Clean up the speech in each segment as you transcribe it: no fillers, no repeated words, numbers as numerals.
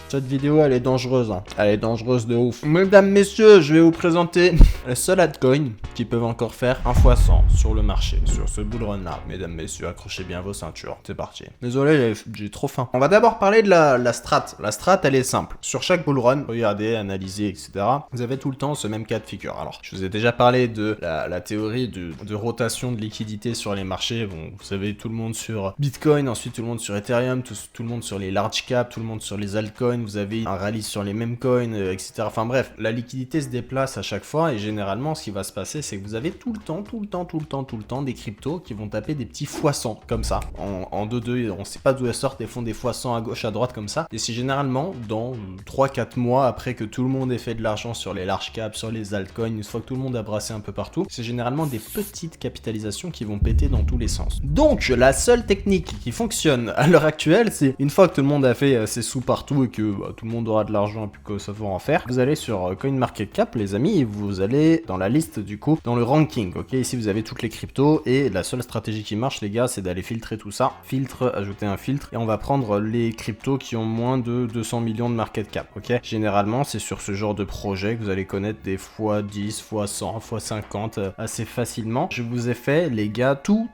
Cette vidéo, elle est dangereuse, hein. Elle est dangereuse de ouf. Mesdames, messieurs, je vais vous présenter la seule altcoin qui peuvent encore faire 1 x 100 sur le marché, sur ce bull run là. Mesdames, messieurs, accrochez bien vos ceintures. C'est parti. Désolé, j'ai trop faim. On va d'abord parler de la strat. La strat, elle est simple. Sur chaque bull run, regardez, analysez, etc. Vous avez tout le temps ce même cas de figure. Alors, je vous ai déjà parlé de la théorie de rotation de liquidité sur les marchés. Bon, vous savez, tout le monde sur Bitcoin, ensuite tout le monde sur Ethereum, tout le monde sur les large caps, tout le monde sur les altcoins. Vous avez un rallye sur les mêmes coins, etc. Enfin bref, la liquidité se déplace à chaque fois et généralement, ce qui va se passer, c'est que vous avez tout le temps des cryptos qui vont taper des petits x100 comme ça. En 2-2, on sait pas d'où elles sortent, elles font des x100 à gauche, à droite comme ça. Et c'est généralement dans 3-4 mois après que tout le monde ait fait de l'argent sur les large caps, sur les altcoins, une fois que tout le monde a brassé un peu partout, c'est généralement des petites capitalisations qui vont péter dans tous les sens. Donc, la seule technique qui fonctionne à l'heure actuelle, c'est une fois que tout le monde a fait ses sous partout et que tout le monde aura de l'argent et puis que ça va en faire, vous allez sur CoinMarketCap, les amis, et vous allez dans la liste du coup, dans le ranking, ok? Ici, vous avez toutes les cryptos et la seule stratégie qui marche, les gars, c'est d'aller filtrer tout ça. Filtre, ajouter un filtre et on va prendre les cryptos qui ont moins de 200 millions de market cap, ok? Généralement, c'est sur ce genre de projet que vous allez connaître des x10, x100, x50 assez facilement. Je vous ai fait, les gars, tout.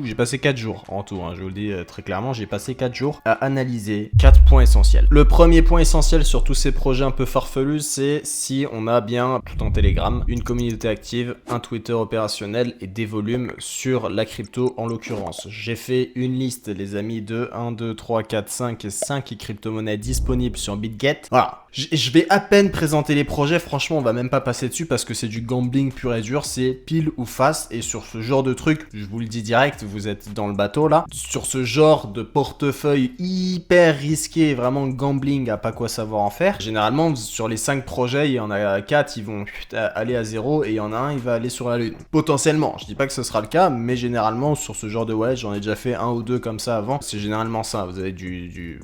J'ai passé 4 jours en tout, hein, je vous le dis très clairement, j'ai passé 4 jours à analyser 4 points essentiels. Le premier point essentiel sur tous ces projets un peu farfelus, c'est si on a bien tout en Telegram, une communauté active, un Twitter opérationnel et des volumes sur la crypto en l'occurrence. J'ai fait une liste, les amis, de 1, 2, 3, 4, 5 et 5 crypto-monnaies disponibles sur BitGet. Voilà. Je vais à peine présenter les projets, franchement on va même pas passer dessus parce que c'est du gambling pur et dur, c'est pile ou face et sur ce genre de truc, je vous le dis direct, vous êtes dans le bateau là, sur ce genre de portefeuille hyper risqué, vraiment gambling à pas quoi savoir en faire, généralement sur les 5 projets, il y en a 4 ils vont aller à 0 et il y en a un il va aller sur la lune. Potentiellement, je dis pas que ce sera le cas, mais généralement sur ce genre de wallet, j'en ai déjà fait 1 ou 2 comme ça avant, c'est généralement ça, vous avez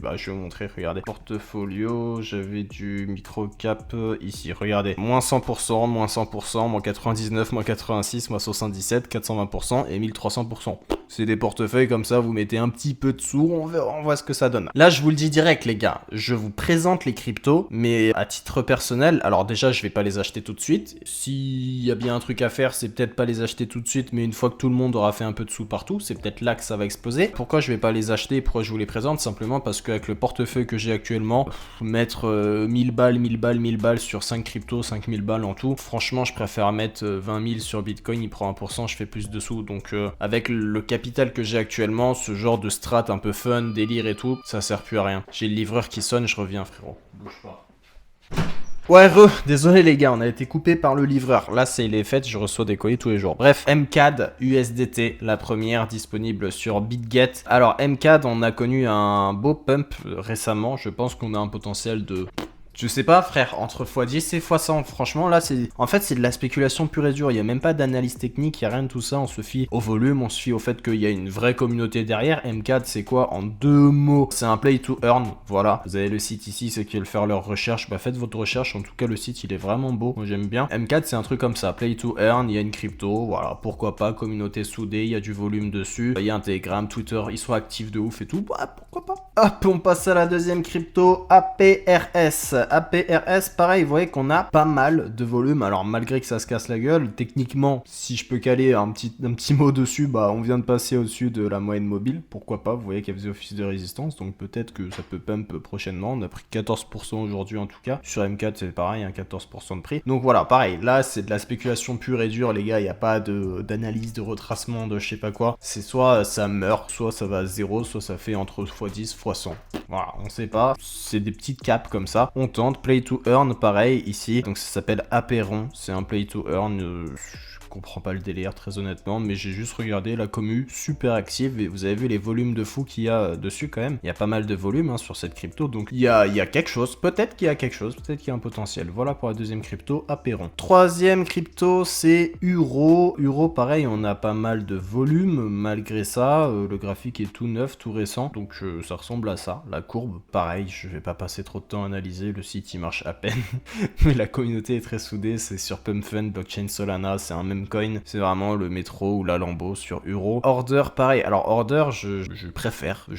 bah je vais vous montrer, regardez, portfolio, j'avais du micro-cap ici, regardez, moins 100%, moins 100%, moins 99, moins 86, moins 77, 420% et 1300%. C'est des portefeuilles comme ça, vous mettez un petit peu de sous, on voit ce que ça donne. Là, je vous le dis direct, les gars, je vous présente les cryptos, mais à titre personnel, alors déjà, je vais pas les acheter tout de suite. S'il y a bien un truc à faire, c'est peut-être pas les acheter tout de suite, mais une fois que tout le monde aura fait un peu de sous partout, c'est peut-être là que ça va exploser. Pourquoi je vais pas les acheter? Pourquoi je vous les présente? Simplement parce qu'avec le portefeuille que j'ai actuellement, mettre 1000 balles sur 5 cryptos, 5000 balles en tout, franchement, je préfère mettre 20 000 sur Bitcoin, il prend 1%, je fais plus de sous. Donc, avec le capital que j'ai actuellement, ce genre de strat un peu fun, délire et tout, ça sert plus à rien. J'ai le livreur qui sonne, je reviens, frérot. Bouge pas. Ouais, désolé les gars, on a été coupé par le livreur. Là, c'est les fêtes, je reçois des colis tous les jours. Bref, MCAD USDT, la première disponible sur BitGet. Alors, MCAD, on a connu un beau pump récemment. Je pense qu'on a un potentiel de... Je sais pas, frère, entre x10 et x100, franchement, là, c'est de la spéculation pure et dure. Il n'y a même pas d'analyse technique, il n'y a rien de tout ça. On se fie au volume, on se fie au fait qu'il y a une vraie communauté derrière. MCAD, c'est quoi? En 2 mots, c'est un play to earn. Voilà, vous avez le site ici, ceux qui veulent faire leur recherche. Bah, faites votre recherche. En tout cas, le site, il est vraiment beau. Moi, j'aime bien. MCAD, c'est un truc comme ça. Play to earn, il y a une crypto. Voilà, pourquoi pas. Communauté soudée, il y a du volume dessus. Il y a un Telegram, Twitter, ils sont actifs de ouf et tout. Bah, pourquoi pas. Hop, on passe à la deuxième crypto, APRS. APRS, pareil, vous voyez qu'on a pas mal de volume. Alors malgré que ça se casse la gueule, techniquement, si je peux caler un petit mot dessus, bah on vient de passer au-dessus de la moyenne mobile. Pourquoi pas, vous voyez qu'elle faisait office de résistance, donc peut-être que ça peut pump prochainement. On a pris 14% aujourd'hui en tout cas. Sur M4 c'est pareil, hein, 14% de prix. Donc voilà, pareil, là c'est de la spéculation pure et dure, les gars, il n'y a pas d'analyse, de retracement, de je sais pas quoi. C'est soit ça meurt, soit ça va à 0, soit ça fait entre x10, x100. Voilà, on sait pas, c'est des petites caps comme ça. On tente, play to earn, pareil, ici. Donc ça s'appelle Apéron, c'est un play to earn. Je comprends pas le délire très honnêtement, mais j'ai juste regardé la commu super active et vous avez vu les volumes de fou qu'il y a dessus quand même. Il y a pas mal de volume sur cette crypto, donc il y a quelque chose, peut-être qu'il y a quelque chose, peut-être qu'il y a un potentiel. Voilà pour la deuxième crypto, Apéron. Troisième crypto, c'est Uro. Uro, pareil, on a pas mal de volume malgré ça. Le graphique est tout neuf, tout récent, donc ça ressemble à ça. La courbe, pareil, je vais pas passer trop de temps à analyser, le site il marche à peine, mais la communauté est très soudée, c'est sur PumpFun, Blockchain Solana, c'est un même meme coin. C'est vraiment le métro ou la Lambo sur Euro. Order, pareil. Alors Order, je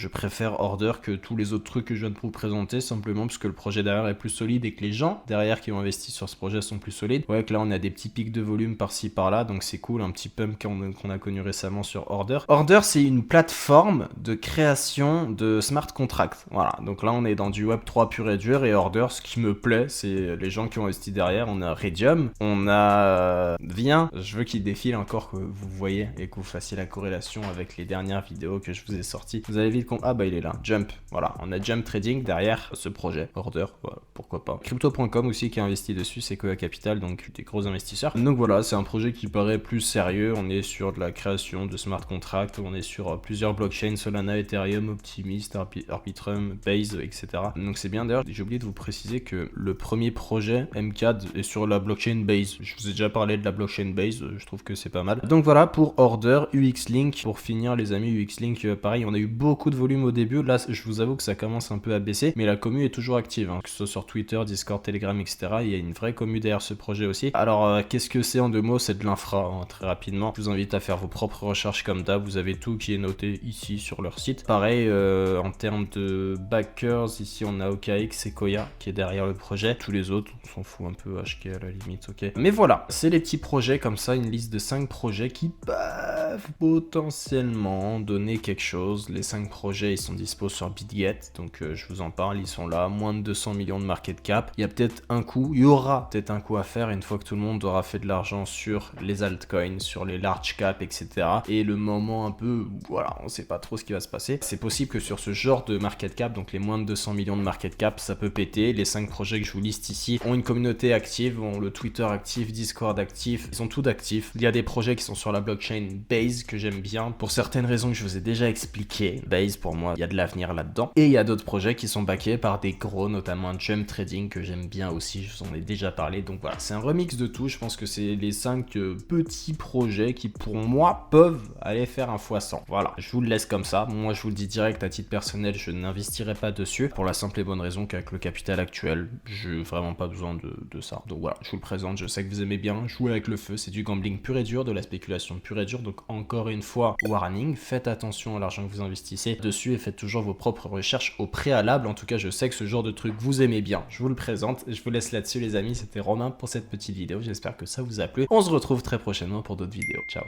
préfère Order que tous les autres trucs que je viens de vous présenter, simplement parce que le projet derrière est plus solide et que les gens derrière qui ont investi sur ce projet sont plus solides. Ouais, que là on a des petits pics de volume par-ci par-là, donc c'est cool, un petit pump qu'on a connu récemment sur Order. Order, c'est une plateforme de création de smart contracts. Voilà, donc là on est dans du Web 3 pur et dur, et Order, ce qui me plaît, c'est les gens qui ont investi derrière. On a Radium, on a Viens, je veux qu'il défile encore, que vous voyez et que vous fassiez la corrélation avec les dernières vidéos que je vous ai sorties. Vous allez vite ah bah il est là, Jump, voilà, on a Jump Trading derrière ce projet, Order, voilà, pourquoi pas. Crypto.com aussi qui a investi dessus, c'est Koya Capital, donc des gros investisseurs. Donc voilà, c'est un projet qui paraît plus sérieux, on est sur de la création de smart contracts, on est sur plusieurs blockchains, Solana, Ethereum, Optimist, Arbitrum, Base, etc. Donc c'est bien. D'ailleurs, j'ai oublié de vous préciser que le premier projet, MCAD, est sur la blockchain Base. Je vous ai déjà parlé de la blockchain Base, je trouve que c'est pas mal. Donc voilà pour Order, UXLink. Pour finir les amis, UXLink, pareil, on a eu beaucoup de volume au début. Là, je vous avoue que ça commence un peu à baisser, mais la commu est toujours active, hein, que ce soit sur Twitter, Discord, Telegram, etc. Il y a une vraie commu derrière ce projet aussi. Alors, qu'est-ce que c'est en 2 mots? C'est de l'infra, hein, très rapidement. Je vous invite à faire vos propres recherches comme d'hab. Vous avez tout qui est noté ici sur leur site. Pareil, en termes de backers, ici on a OKX, Sequoia qui est derrière le projet. Tous les autres, on s'en fout un peu, HK à la limite, ok. Mais voilà, c'est les petits projets comme ça, une liste de 5 projets qui peuvent potentiellement donner quelque chose. Les 5 projets, ils sont dispo sur BitGet, donc je vous en parle, ils sont là, moins de 200 millions de market cap. Il y a peut-être un coup, il y aura peut-être un coup à faire une fois que tout le monde aura fait de l'argent sur les altcoins, sur les large cap, etc. Et le moment un peu, voilà, on sait pas trop ce qui va se passer. C'est possible que sur ce genre de market cap, donc les moins de 200 millions de market cap, ça peut péter. Les 5 projets que je vous liste ici ont une communauté active, ont le Twitter actif, Discord actif, ils sont tous actifs. Il y a des projets qui sont sur la blockchain Base que j'aime bien, pour certaines raisons que je vous ai déjà expliquées. Base, pour moi, il y a de l'avenir là-dedans. Et il y a d'autres projets qui sont backés par des gros, notamment Jump Trading que j'aime bien aussi, je vous en ai déjà parlé. Donc voilà, c'est un remix de tout. Je pense que c'est les 5 petits projets qui, pour moi, peuvent aller faire un x100. Voilà, je vous le laisse comme ça. Moi, je vous le dis direct, à titre personnel, je n'investirai pas dessus, pour la simple et bonne raison qu'avec le capital actuel, j'ai vraiment pas besoin de ça. Donc voilà, je vous le présente, je sais que vous aimez bien jouer avec le feu, c'est du gambling pur et dur, de la spéculation pure et dure. Donc encore une fois, warning, faites attention à l'argent que vous investissez dessus et faites toujours vos propres recherches au préalable. En tout cas, je sais que ce genre de truc vous aimez bien, je vous le présente. Je vous laisse là-dessus les amis, c'était Romain pour cette petite vidéo, j'espère que ça vous a plu. On se retrouve très prochainement pour d'autres vidéos, ciao.